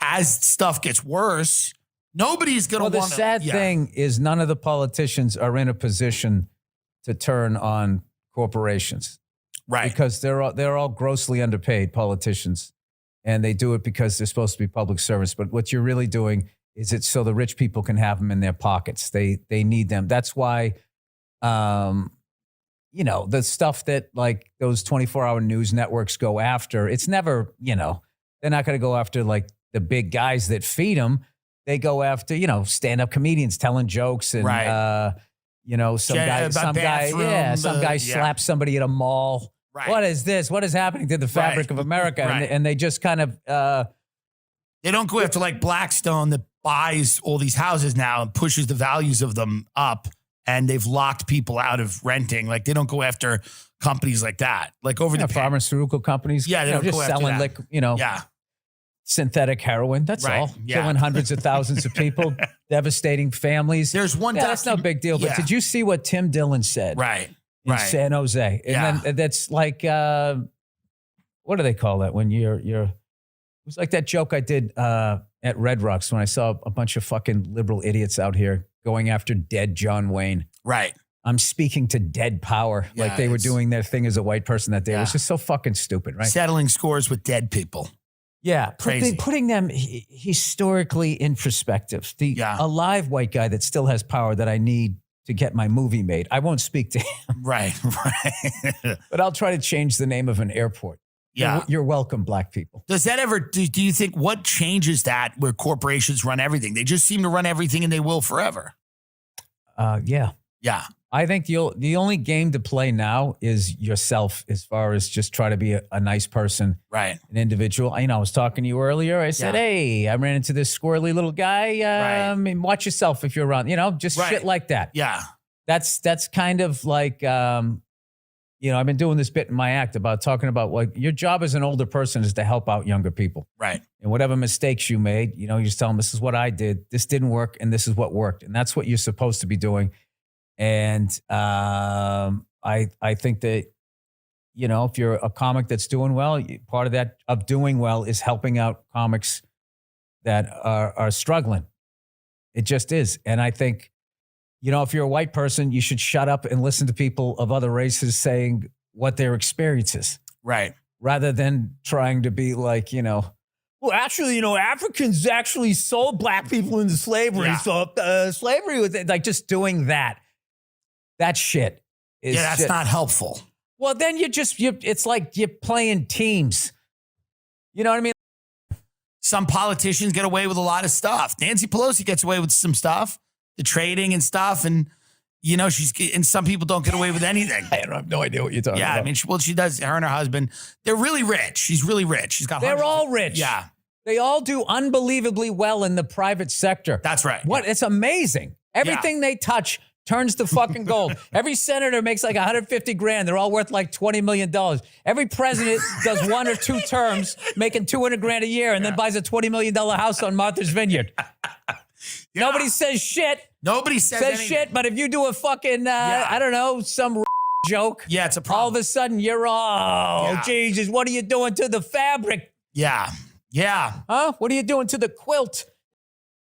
as stuff gets worse, nobody's going to want to. Well, the sad thing is none of the politicians are in a position to turn on corporations. Right. Because they're all grossly underpaid politicians, and they do it because they're supposed to be public service. But what you're really doing is it's so the rich people can have them in their pockets. They need them. That's why, the stuff that like those 24-hour news networks go after, it's never, they're not going to go after like the big guys that feed them. They go after, stand-up comedians telling jokes and, some guy slaps somebody at a mall. Right. What is this? What is happening to the fabric of America? Right. And they just kind of... they don't go after like Blackstone that buys all these houses now and pushes the values of them up, and they've locked people out of renting. Like they don't go after companies like that. Like over the pharmaceutical companies. Yeah, they don't just go after selling that. synthetic heroin. That's all. Yeah. Killing hundreds of thousands of people, devastating families. There's one. That's no big deal. But did you see what Tim Dillon said? Right. In San Jose. And then that's like, what do they call that when you're, it was like that joke I did at Red Rocks when I saw a bunch of fucking liberal idiots out here going after dead John Wayne. Right. I'm speaking to dead power. Yeah, like they were doing their thing as a white person that day. It was just so fucking stupid, right? Settling scores with dead people. Yeah. Crazy. Putting them historically in perspective. A live white guy that still has power that I need to get my movie made. I won't speak to him. Right. But I'll try to change the name of an airport. Yeah. You're welcome, black people. Does that ever, do you think, what changes that where corporations run everything? They just seem to run everything and they will forever. Yeah. Yeah. I think the only game to play now is yourself as far as just try to be a nice person. Right. An individual. I was talking to you earlier. I said, hey, I ran into this squirrely little guy. Watch yourself if you're around, just shit like that. Yeah. That's kind of like, I've been doing this bit in my act about talking about like your job as an older person is to help out younger people. Right. And whatever mistakes you made, you just tell them this is what I did. This didn't work. And this is what worked. And that's what you're supposed to be doing. And I think that, if you're a comic that's doing well, part of that of doing well is helping out comics that are struggling. It just is. And I think, if you're a white person, you should shut up and listen to people of other races saying what their experience is. Right. Rather than trying to be like, well, actually, Africans actually sold black people into slavery. Yeah. So slavery was like just doing that. That shit is that's not helpful. Well, then it's like you're playing teams. You know what I mean? Some politicians get away with a lot of stuff. Nancy Pelosi gets away with some stuff, the trading and stuff. And, and some people don't get away with anything. I have no idea what you're talking about. Yeah, she does. Her and her husband, they're really rich. She's really rich. They're all rich. Yeah. They all do unbelievably well in the private sector. That's right. It's amazing. Everything they touch turns to fucking gold. Every senator makes like $150,000. They're all worth like $20 million. Every president does 1 or 2 terms, making $200,000 a year, and then buys a $20 million house on Martha's Vineyard. Nobody says shit. Nobody says shit. But if you do a fucking, some joke, it's a problem. All of a sudden you're, Jesus, what are you doing to the fabric? Yeah. Yeah. Huh? What are you doing to the quilt?